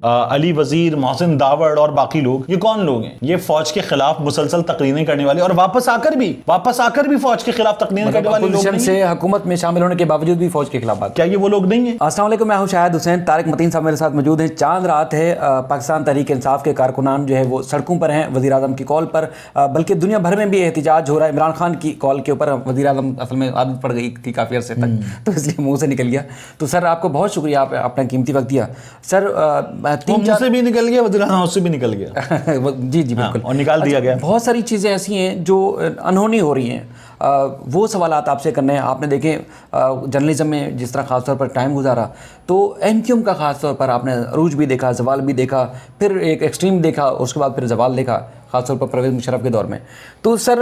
अली वजीर, मोहसिन दावड़ और बाकी लोग, ये कौन लोग हैं? ये फौज के खिलाफ मुसलसल तकरीरें करने वाले और वापस आकर भी फौज के खिलाफ तकरीरें करने वाले लोग से हुकूमत में शामिल होने के बावजूद भी फौज के खिलाफ बात। क्या ये वो लोग नहीं है? अस्सलाम वालेकुम, मैं हूं शाहिद हुसैन। तारिक मतीन साहब मेरे साथ मौजूद हैं। चांद रात है, पाकिस्तान तहरीक इंसाफ के कारकुनान जो है वो सड़कों पर हैं वज़ीर आज़म की कॉल पर, बल्कि दुनिया भर में भी एहतजाज हो रहा है इमरान खान की कॉल के ऊपर। वज़ीर आज़म असल में आदत पड़ गई थी काफ़ी अर्से तक, तो इसलिए मुँह से निकल गया। तो सर आपको बहुत शुक्रिया, आप अपना कीमती वक्त दिया। सर 3-4 से भी निकल गया, वज़ीर आज़म से भी निकल गया जी बिल्कुल, और निकाल दिया गया। बहुत सारी चीज़ें ऐसी हैं जो अनहोनी हो रही हैं, वो सवालात आपसे करने हैं। आपने देखे जर्नलिज्म में जिस तरह ख़ास तौर पर टाइम गुजारा, तो एमक्यूएम का ख़ास तौर पर आपने अरूज भी देखा, जवाल भी देखा, फिर एक एक्सट्रीम देखा, उसके बाद फिर जवाल देखा, ख़ासतौर पर परवेज़ मुशर्रफ के दौर में। तो सर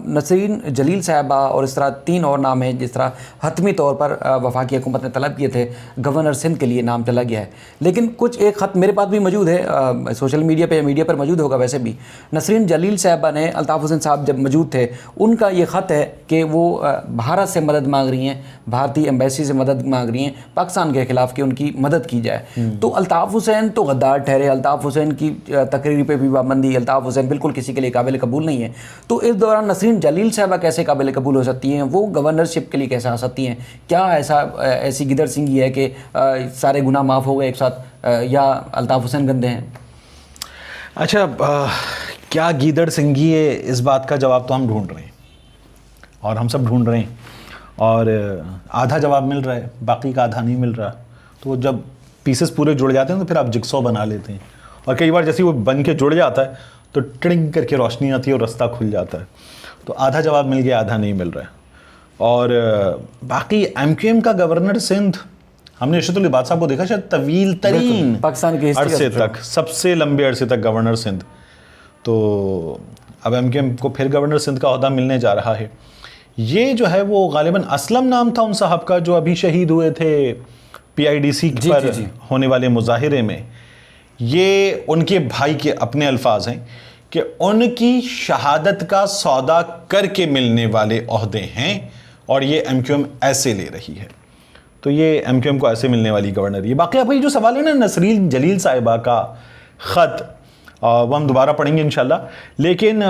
नसरीन जलील साहबा और इस तरह 3 और नाम हैं जिस तरह हतमी तौर पर वफाकी हुकूमत ने तलब किए थे, गवर्नर सिंध के लिए नाम चला गया है। लेकिन कुछ एक ख़त मेरे पास भी मौजूद है, सोशल मीडिया पे या मीडिया पर मौजूद होगा वैसे भी। नसरीन जलील साहबा ने अल्ताफ़ हुसैन साहब जब मौजूद थे, उनका ये ख़त है कि वो भारत से मदद मांग रही हैं, भारतीय एम्बेसी से मदद मांग रही हैं पाकिस्तान के ख़िलाफ़ कि उनकी मदद की जाए। तो अल्ताफ़ हुसैन तो गद्दार ठहरे, अल्ताफ़ हुसैन की तकरीर पर भी पाबंदी, अल्ताफ़ हुसैन बिल्कुल किसी के लिए काबिल कबूल नहीं है। तो इस दौरान नसरीन जलील साहबा कैसे काबिल कबूल हो सकती हैं? वो गवर्नरशिप के लिए कैसे आ सकती हैं? क्या ऐसी गिदड़ सिंगी है कि सारे गुनाह माफ़ हो गए एक साथ, या अल्ताफ़ हुसैन गंदे हैं? अच्छा, क्या गीदड़ सिंगी है, इस बात का जवाब तो हम ढूंढ रहे हैं और हम सब ढूंढ रहे हैं, और आधा जवाब मिल रहा है, बाकी का आधा नहीं मिल रहा। तो जब पीसेस पूरे जुड़ जाते हैं तो फिर आप जिक्सॉ बना लेते हैं, और कई बार जैसे वो बन के जुड़ जाता है तो टिंग करके रोशनी आती है और रास्ता खुल जाता है। तो आधा जवाब मिल गया, आधा नहीं मिल रहा है। और बाकी एमक्यूएम का गवर्नर सिंध, हमने इरशाद अली साहब को देखा, शायद तवील तरीन पाकिस्तान के अरसे तक, सबसे लंबे अरसे तक गवर्नर सिंध। तो अब एमक्यूएम को फिर गवर्नर सिंध का ओहदा मिलने जा रहा है। ये जो है वो गालिबन असलम नाम था उन साहब का, जो अभी शहीद हुए थे PIDC पर होने वाले मुजाहिरे में। ये उनके भाई के अपने अल्फाज हैं कि उनकी शहादत का सौदा करके मिलने वाले ओहदे हैं, और ये एमक्यूएम ऐसे ले रही है। तो ये एमक्यूएम को ऐसे मिलने वाली गवर्नर है। बाकी आपका ये जो सवाल है ना नसरीन जलील साहिबा का ख़त, वो हम दोबारा पढ़ेंगे इंशाल्लाह। लेकिन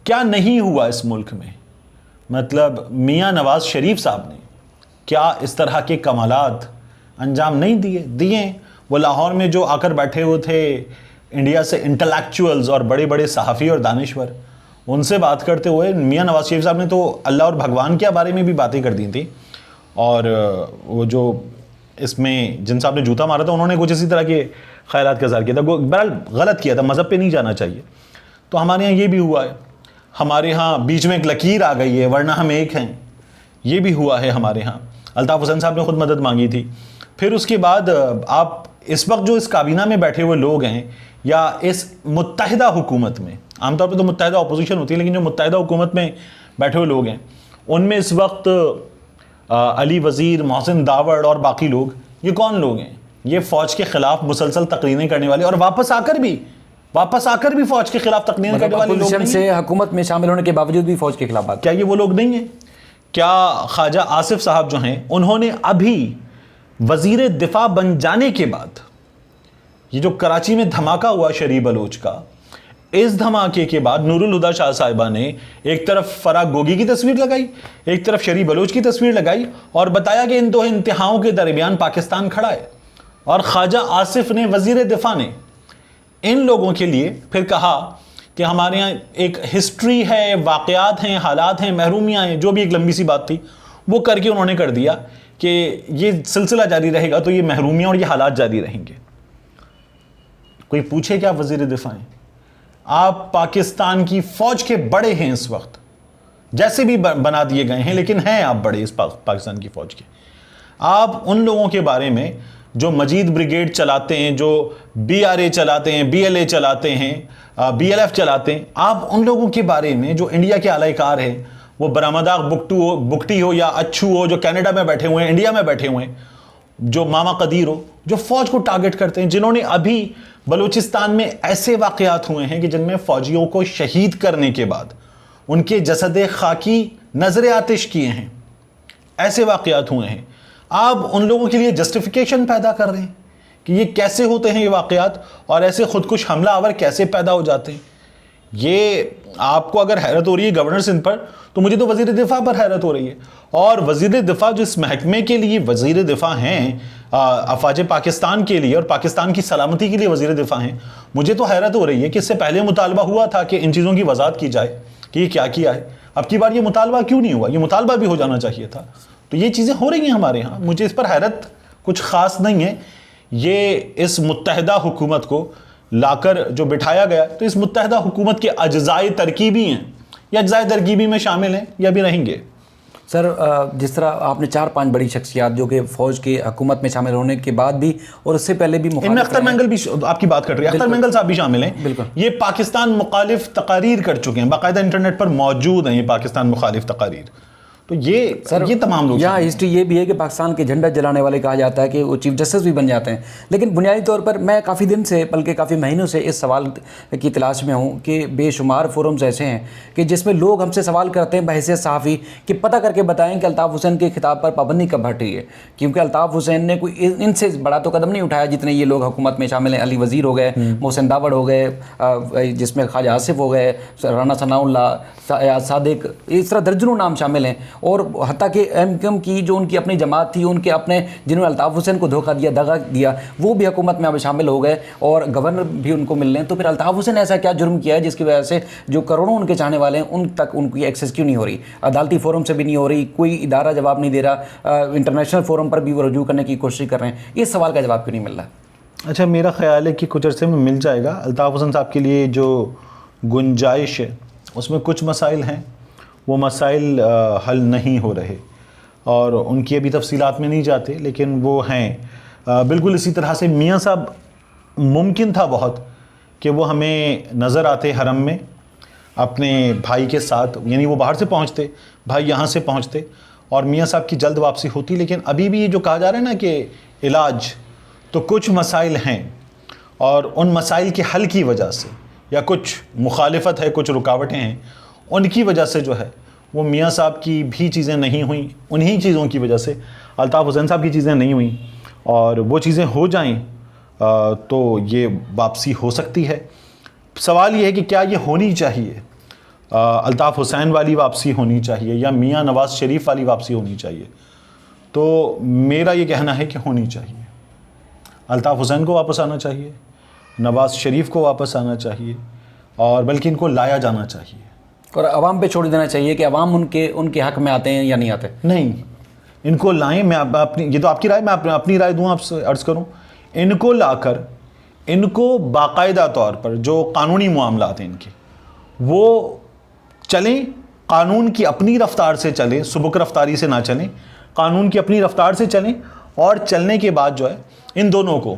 क्या नहीं हुआ इस मुल्क में, मतलब मियाँ नवाज़ शरीफ साहब ने क्या इस तरह के कमालात अंजाम नहीं दिए? वो लाहौर में जो आकर बैठे हुए थे इंडिया से इंटेलेक्चुअल्स और बड़े बड़े सहाफ़ी और दानिश्वर, उनसे बात करते हुए मियाँ नवाज़ शरीफ साहब ने तो अल्लाह और भगवान के बारे में भी बातें कर दी थी। और वो जो इसमें जिन साहब ने जूता मारा था, उन्होंने कुछ इसी तरह के ख्यालात का इज़हार किया था। बहरहाल गलत किया था, मज़हब पे नहीं जाना चाहिए। तो हमारे यहाँ ये भी हुआ है, हमारे यहाँ बीच में एक लकीर आ गई है वरना हम एक हैं, ये भी हुआ है हमारे यहाँ। अल्ताफ़ हुसैन साहब ने खुद मदद मांगी थी। फिर उसके बाद आप इस वक्त जो इस काबीना में बैठे हुए लोग हैं, या इस मुत्तहिदा हुकूमत में, आमतौर पर तो मुत्तहिदा अपोजिशन होती है, लेकिन जो मुत्तहिदा हुकूमत में बैठे हुए लोग हैं, उनमें इस वक्त अली वजीर, मोहसिन दावड़ और बाकी लोग, ये कौन लोग हैं? ये फौज के खिलाफ मुसलसल तकरीरें करने वाले और वापस आकर भी फौज के खिलाफ तकरीरें करने वाले लोग से हुकूमत में शामिल होने के बावजूद भी फौज के खिलाफ बात। क्या ये वो लोग नहीं है? क्या ख्वाजा आसिफ साहब जो हैं, उन्होंने अभी वजीर दिफा बन जाने के बाद, ये जो कराची में धमाका हुआ शरीफ बलोच का, इस धमाके के बाद नूरुल हुदा शाह साहिबा ने एक तरफ फराग गोगी की तस्वीर लगाई, एक तरफ शरीफ बलोच की तस्वीर लगाई, और बताया कि इन दो इंतहाओं के दरमियान पाकिस्तान खड़ा है। और ख्वाजा आसिफ ने, वजीर दिफा ने, इन लोगों के लिए फिर कहा कि हमारे यहाँ एक हिस्ट्री है, वाक़यात हैं, हालात हैं, महरूमियाँ हैं, जो भी एक लंबी सी बात थी वो करके उन्होंने कर दिया कि ये सिलसिला जारी रहेगा तो ये महरूमियाँ और ये हालात जारी रहेंगे। कोई पूछे क्या वजीर दिफा हैं? आप पाकिस्तान की फौज के बड़े हैं इस वक्त, जैसे भी बना दिए गए हैं, लेकिन हैं आप बड़े इस पाकिस्तान की फौज के। आप उन लोगों के बारे में जो मजीद ब्रिगेड चलाते हैं, जो BRA चलाते हैं, BLA चलाते हैं, BLF चलाते हैं, आप उन लोगों के बारे में जो इंडिया के आलाकार हैं, वो बरामदाग बुकटी हो या अच्छू हो, जो कनाडा में बैठे हुए हैं, इंडिया में बैठे हुए हैं, जो मामा कदीर हो, जो फौज को टारगेट करते हैं, जिन्होंने अभी बलूचिस्तान में ऐसे वाक़यात हुए हैं कि जिनमें फौजियों को शहीद करने के बाद उनके जसद खाकी नजर आतिश किए हैं, ऐसे वाक़यात हुए हैं। आप उन लोगों के लिए जस्टिफिकेशन पैदा कर रहे हैं कि ये कैसे होते हैं ये वाक़यात, और ऐसे खुदकुश हमला आवर कैसे पैदा हो जाते हैं। ये आपको अगर हैरत हो रही है गवर्नर सिंध पर, तो मुझे तो वज़ीर दिफ़ा पर हैरत हो रही है। और वज़ीर दिफ़ा जो इस महकमे के लिए वज़ीर दिफ़ा हैं, अफवाज पाकिस्तान के लिए और पाकिस्तान की सलामती के लिए वज़ीर दिफ़ा हैं, मुझे तो हैरत हो रही है कि इससे पहले मुतालबा हुआ था कि इन चीज़ों की वज़ाहत की जाए कि ये क्या किया है। अब की बार ये मुतालबा क्यों नहीं हुआ? ये मुतालबा भी हो जाना चाहिए था। तो ये चीज़ें हो रही हैं हमारे यहाँ, मुझे इस पर हैरत कुछ ख़ास नहीं है। ये इस मुत्तहदा हुकूमत को लाकर जो बिठाया गया, तो इस मुत्तहदा हुकूमत के अज्ज़ाए तरकीबी हैं, या अज्ज़ाए तरकीबी में शामिल हैं या भी रहेंगे। सर, जिस तरह आपने 4-5 बड़ी शख्सियात जो कि फ़ौज की हुकूमत में शामिल होने के बाद भी और उससे पहले भी इनमें अख्तर मेंगल भी आपकी बात कर रही है, अख्तर मेंगल साहब भी शामिल हैं। बिल्कुल। ये पाकिस्तान मुखालिफ तकारीर कर चुके हैं, बाकायदा इंटरनेट पर मौजूद हैं ये पाकिस्तान मुखालिफ तकारीर। तो ये तमाम लोग यहाँ हिस्ट्री ये भी है कि पाकिस्तान के झंडा जलाने वाले कहा जाता है कि वो चीफ जस्टिस भी बन जाते हैं। लेकिन बुनियादी तौर पर मैं काफ़ी दिन से, बल्कि काफ़ी महीनों से इस सवाल की तलाश में हूँ कि बेशुमार फोरम्स ऐसे हैं कि जिसमें लोग हमसे सवाल करते हैं बहैसियत सहाफ़ी कि पता करके बताएं कि अल्ताफ़ हुसैन के खिताब पर पाबंदी कब हट रही है। क्योंकि अल्ताफ़ हुसैन ने कोई इनसे बड़ा तो कदम नहीं उठाया जितने ये लोग हुकूमत में शामिल हैं। अली वज़ीर हो गए, मोहसिन दावड़ हो गए, जिसमें ख्वाजा आसिफ हो गए, राना सनाउल्लाह, सादिक, इस तरह दर्जनों नाम शामिल हैं। और हत्ता MQM की जो उनकी अपनी जमात थी, उनके अपने जिन्होंने अल्ताफ़ हुसैन को धोखा दिया, दगा दिया, वो भी हुकूमत में अब शामिल हो गए और गवर्नर भी उनको मिल रहे हैं। तो फिर अल्ताफ़ हुसैन ऐसा क्या जुर्म किया है जिसकी वजह से जो करोड़ों उनके चाहने वाले हैं उन तक उनकी एक्सेस क्यों नहीं हो रही? अदालती फोरम से भी नहीं हो रही, कोई इदारा जवाब नहीं दे रहा, इंटरनेशनल फोरम पर भी वो रजू करने की कोशिश कर रहे हैं। इस सवाल का जवाब क्यों नहीं मिल रहा? अच्छा, मेरा ख्याल है कि कुछ अरसे में मिल जाएगा। अल्ताफ़ हुसैन साहब के लिए जो गुंजाइश है उसमें कुछ मसाइल हैं, वो मसाइल हल नहीं हो रहे और उनकी अभी तफसीलात में नहीं जाते, लेकिन वो हैं। बिल्कुल इसी तरह से मियाँ साहब मुमकिन था बहुत कि वो हमें नज़र आते हरम में अपने भाई के साथ, यानी वो बाहर से पहुँचते, भाई यहाँ से पहुँचते और मियाँ साहब की जल्द वापसी होती। लेकिन अभी भी ये जो कहा जा रहा है ना कि इलाज, तो कुछ मसाइल हैं और उन मसाइल के हल की वजह से या कुछ मुखालिफत है, कुछ रुकावटें हैं, उनकी वजह से जो है वो मियाँ साहब की भी चीज़ें नहीं हुई। उन्हीं चीज़ों की वजह से अल्ताफ़ हुसैन साहब की चीज़ें नहीं हुई और वो चीज़ें हो जाएं तो ये वापसी हो सकती है। सवाल ये है कि क्या ये होनी चाहिए, अल्ताफ़ हुसैन वाली वापसी होनी चाहिए या मियाँ नवाज़ शरीफ वाली वापसी होनी चाहिए? तो मेरा ये कहना है कि होनी चाहिए। अल्ताफ़ हुसैन को वापस आना चाहिए, नवाज़ शरीफ को वापस आना चाहिए और बल्कि इनको लाया जाना चाहिए और अवाम पे छोड़ देना चाहिए कि अवाम उनके हक़ में आते हैं या नहीं आते। नहीं, इनको लाएं। मैं अपनी, ये तो आपकी राय, मैं अपनी राय दूँ, आपसे अर्ज़ करूँ, इनको लाकर इनको बाकायदा तौर पर जो कानूनी मामलात हैं इनके, वो चलें, कानून की अपनी रफ्तार से चलें, सुबुक रफ्तारी से ना चलें, कानून की अपनी रफ्तार से चलें। और चलने के बाद जो है इन दोनों को,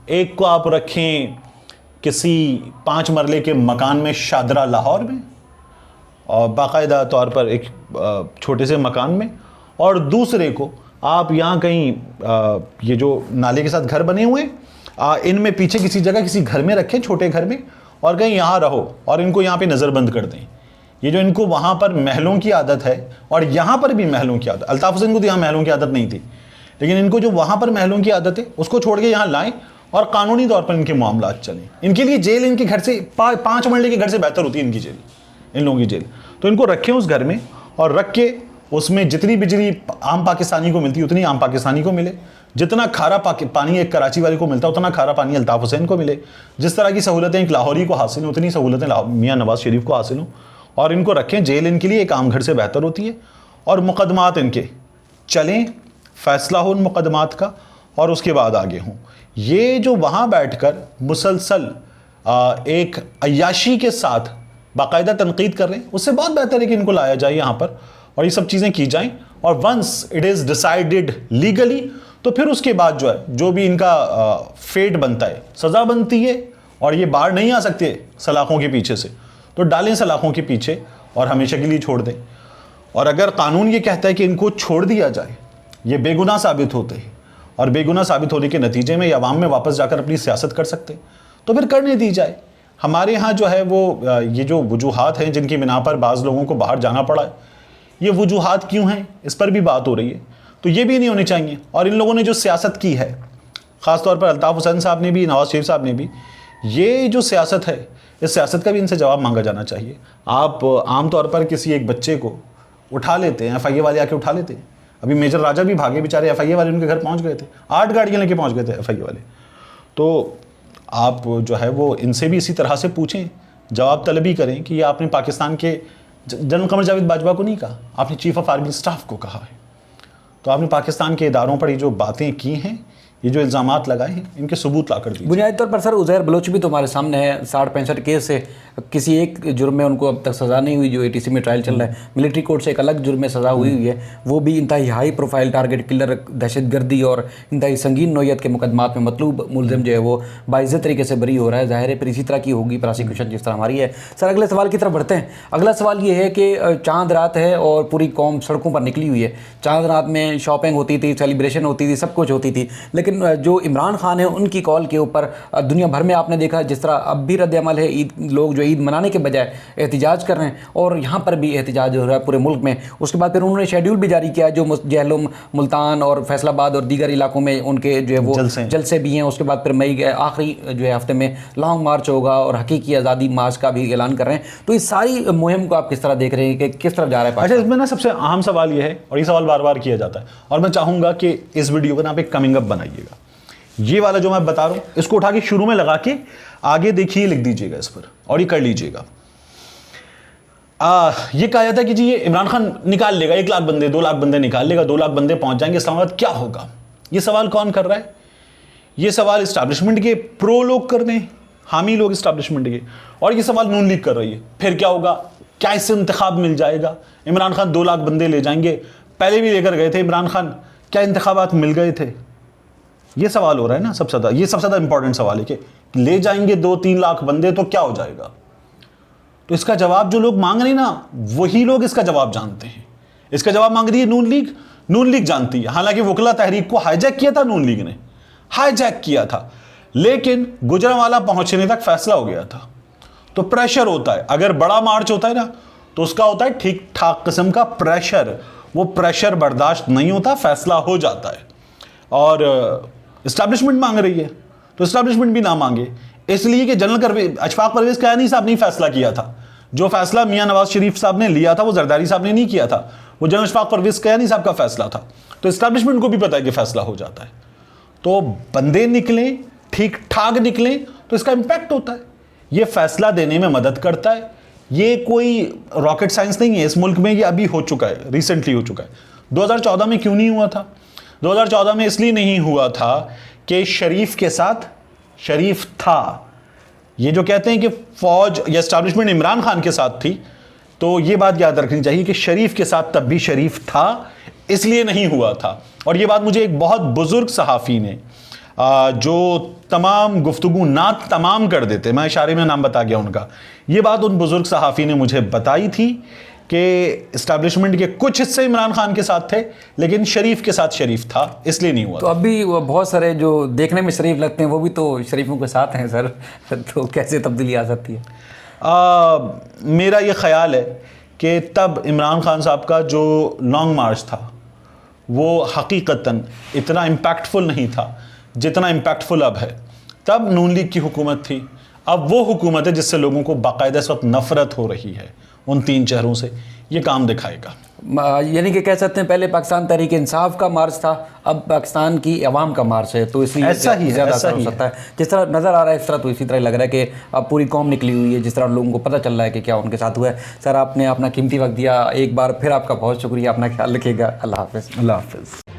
एक को आप रखें किसी 5 मरले के मकान में शादरा लाहौर में और बाकायदा तौर पर एक छोटे से मकान में, और दूसरे को आप यहाँ कहीं ये जो नाले के साथ घर बने हुए हैं इनमें पीछे किसी जगह किसी घर में रखें, छोटे घर में, और कहीं यहाँ रहो और इनको यहाँ पे नज़रबंद कर दें। ये जो इनको वहाँ पर महलों की आदत है और यहाँ पर भी महलों की आदत, अल्ताफ़ हुसैन को तो यहाँ महलों की आदत नहीं थी, लेकिन इनको जो वहाँ पर महलों की आदत है उसको छोड़ के यहाँ लाएँ और कानूनी तौर पर इनके मामलात चलें। इनके लिए जेल इनके घर से 5 मरले के घर से बेहतर होती है इनकी जेल, इन लोगों की जेल। तो इनको रखें उस घर में और रख के उसमें जितनी बिजली आम पाकिस्तानी को मिलती उतनी आम पाकिस्तानी को मिले, जितना खारा पानी एक कराची वाले को मिलता उतना खारा पानी अल्ताफ़ हुसैन को मिले, जिस तरह की सहूलतें एक लाहौरी को हासिल हों उतनी सहूलतें मियाँ नवाज़ शरीफ को हासिल हों, और इनको रखें। जेल इनके लिए एक आम घर से बेहतर होती है और मुकदमात इनके चलें, फ़ैसला हो उन मुकदमात का और उसके बाद आगे हों। ये जो वहाँ बैठकर मुसलसल एक अय्याशी के साथ बाकायदा तनकीद कर रहे हैं, उससे बहुत बेहतर है कि इनको लाया जाए यहाँ पर और ये सब चीज़ें की जाएं। और once it is decided legally, तो फिर उसके बाद जो है जो भी इनका फेट बनता है, सज़ा बनती है और ये बाहर नहीं आ सकते सलाखों के पीछे से, तो डालें सलाखों के पीछे और हमेशा के लिए छोड़ दें। और अगर कानून ये कहता है कि इनको छोड़ दिया जाए, ये बेगुनाह साबित होते हैं और बेगुनाह साबित होने के नतीजे में ये अवाम में वापस जाकर अपनी सियासत कर सकते हैं, तो फिर करने दी जाए। हमारे यहाँ जो है वो ये जो वजूहात हैं जिनकी बिना पर बाज़ लोगों को बाहर जाना पड़ा है, ये वजूहात क्यों हैं, इस पर भी बात हो रही है। तो ये भी नहीं होनी चाहिए। और इन लोगों ने जो सियासत की है, ख़ासतौर पर अल्ताफ़ हुसैन साहब ने भी, नवाज़ शरीफ साहब ने भी, ये जो सियासत है, इस सियासत का भी इनसे जवाब मांगा जाना चाहिए। आप आमतौर पर किसी एक बच्चे को उठा लेते हैं, FIA वाले आके उठा लेते हैं। अभी मेजर राजा भी भागे बेचारे, FIA वाले उनके घर पहुंच गए थे, 8 गाड़ियाँ लेके पहुंच गए थे FIA वाले। तो आप जो है वो इनसे भी इसी तरह से पूछें, जवाब तलबी करें कि ये आपने पाकिस्तान के जनरल कमर जावेद बाजवा को नहीं कहा, आपने चीफ ऑफ आर्मी स्टाफ को कहा है। तो आपने पाकिस्तान के इदारों पर ये जो बातें की हैं, ये जो इल्ज़ामात लगाए हैं, इनके सबूत ला कर दीजिए। बुनियादी तौर पर सर उज़ैर बलोच भी तो हमारे सामने है, 60-65 केस से किसी एक जुर्म में उनको अब तक सज़ा नहीं हुई, जो ATC में ट्रायल चल रहा है। मिलिट्री कोर्ट से एक अलग जुर्म में सज़ा हुई है, वो भी इंतहाई हाई प्रोफाइल टारगेट किलर, दहशतगर्दी और इंतहाई संगीन नौयत के मुकदमात में मतलूब मुलजिम जो है वो बाइज़्ज़त तरीके से बरी हो रहा है। ज़ाहिर है फिर इसी तरह की होगी प्रोसिक्यूशन जिस तरह हमारी है। सर अगले सवाल की तरफ बढ़ते हैं। अगला सवाल ये है कि चांद रात है और पूरी कौम सड़कों पर निकली हुई है। चांद रात में शॉपिंग होती थी, सेलिब्रेशन होती थी, सब कुछ होती थी, लेकिन जो इमरान खान है उनकी कॉल के ऊपर दुनिया भर में आपने देखा जिस तरह अब भी रद्द अमल है। ईद, लोग जो ईद मनाने के बजाय एहतिजाज कर रहे हैं और यहाँ पर भी एहतिजाज हो रहा है पूरे मुल्क में। उसके बाद फिर उन्होंने शेड्यूल भी जारी किया, जो जहलुम, मुल्तान और फैसलाबाद और दीगर इलाकों में उनके जो है वो जलसे भी हैं। उसके बाद फिर मई के आखिरी जो है हफ्ते में लॉन्ग मार्च होगा और हकीकी आज़ादी मार्च का भी ऐलान कर रहे हैं। तो इस सारी मुहिम को आप किस तरह देख रहे हैं कि किस तरफ जा रहा है? अच्छा, इसमें ना सबसे अहम सवाल ये है, और ये सवाल बार बार किया जाता है, और मैं चाहूँगा कि इस वीडियो को ना आप एक कमिंग अप बनाइएगा। ये वाला जो मैं बता रहा हूँ, इसको उठा के शुरू में लगा के आगे देखिए, लिख दीजिएगा इस पर, और ये कर लीजिएगा। ये कहा जाता है कि जी ये इमरान खान निकाल लेगा 1 लाख बंदे, 2 लाख बंदे निकाल लेगा, 2 लाख बंदे पहुंच जाएंगे इस्लामाबाद, क्या होगा? ये सवाल कौन कर रहा है? ये सवाल इस्टेब्लिशमेंट के प्रो लोग कर रहे हैं, हामी लोग इस्टेब्लिशमेंट के, और ये सवाल नून लीग कर रही है। फिर क्या होगा? क्या इससे इंतखाब मिल जाएगा? इमरान खान 2 लाख बंदे ले जाएंगे, पहले भी लेकर गए थे इमरान खान, क्या इंतखाबात मिल गए थे? ये सवाल हो रहा है ना सबसे ज़्यादा, ये सबसे ज़्यादा इंपॉर्टेंट सवाल है कि ले जाएंगे 2-3 लाख बंदे तो क्या हो जाएगा? तो इसका जवाब जो लोग मांग रहे हैं ना, वही लोग इसका जवाब जानते हैं। इसका जवाब मांग रही है नून लीग, नून लीग जानती है। हालांकि वकला तहरीक को हाईजैक किया था, नून लीग ने हाईजैक किया था, लेकिन गुजरांवाला पहुंचने तक फैसला हो गया था। तो प्रेशर होता है, अगर बड़ा मार्च होता है ना, तो उसका होता है ठीक ठाक किस्म का प्रेशर। वो प्रेशर बर्दाश्त नहीं होता, फैसला हो जाता है। और इस्टेब्लिशमेंट मांग रही है, तो इस्टेब्लिशमेंट भी ना मांगे, इसलिए कि जनरल अशफाक परवेज़ कायनी साहब ने फैसला किया था। जो फैसला मियां नवाज शरीफ साहब ने लिया था, वो जरदारी साहब ने नहीं किया था, वो जनरल अशफाक परवेज़ कायनी साहब का फैसला था। तो इस्टेब्लिशमेंट को भी पता है कि फैसला हो जाता है। तो बंदे निकलें, ठीक ठाक निकलें, तो इसका इंपैक्ट होता है। ये फैसला देने में मदद करता है। ये कोई रॉकेट साइंस नहीं है, इस मुल्क में ये अभी हो चुका है, रिसेंटली हो चुका है। 2014 में क्यों नहीं हुआ था? 2014 में इसलिए नहीं हुआ था कि शरीफ के साथ शरीफ था। ये जो कहते हैं कि फौज या एस्टैब्लिशमेंट इमरान खान के साथ थी, तो ये बात याद रखनी चाहिए कि शरीफ के साथ तब भी शरीफ था, इसलिए नहीं हुआ था। और ये बात मुझे एक बहुत बुजुर्ग सहाफ़ी ने, जो तमाम गुफ्तगू ना तमाम कर देते, मैं इशारे में नाम बता गया उनका, ये बात उन बुजुर्ग सहाफ़ी ने मुझे बताई थी कि इस्टेब्लिशमेंट के कुछ हिस्से इमरान खान के साथ थे, लेकिन शरीफ के साथ शरीफ था, इसलिए नहीं हुआ। तो अभी वो बहुत सारे जो देखने में शरीफ लगते हैं वो भी तो शरीफों के साथ हैं सर, तो कैसे तब्दीली आ सकती है? मेरा ये ख्याल है कि तब इमरान खान साहब का जो लॉन्ग मार्च था वो हकीकतन इतना इम्पैक्टफुल नहीं था जितना इम्पैक्टफुल अब है। तब नून लीग की हुकूमत थी, अब वो हुकूमत है जिससे लोगों को बाकायदा इस वक्त नफ़रत हो रही है। उन 3 चेहरों से ये काम दिखाएगा। यानी कि कह सकते हैं पहले पाकिस्तान तहरीक इंसाफ का मार्च था, अब पाकिस्तान की अवाम का मार्च है, तो इसलिए ऐसा ही ज़्यादा असर हो सकता है। जिस तरह नज़र आ रहा है इस तरह, तो इसी तरह लग रहा है कि अब पूरी कौम निकली हुई है, जिस तरह लोगों को पता चल रहा है कि क्या उनके साथ हुआ है। सर आपने अपना कीमती वक्त दिया, एक बार फिर आपका बहुत शुक्रिया, अपना ख्याल रखिएगा। अल्लाह हाफ़िज़। अल्लाह हाफ़िज़।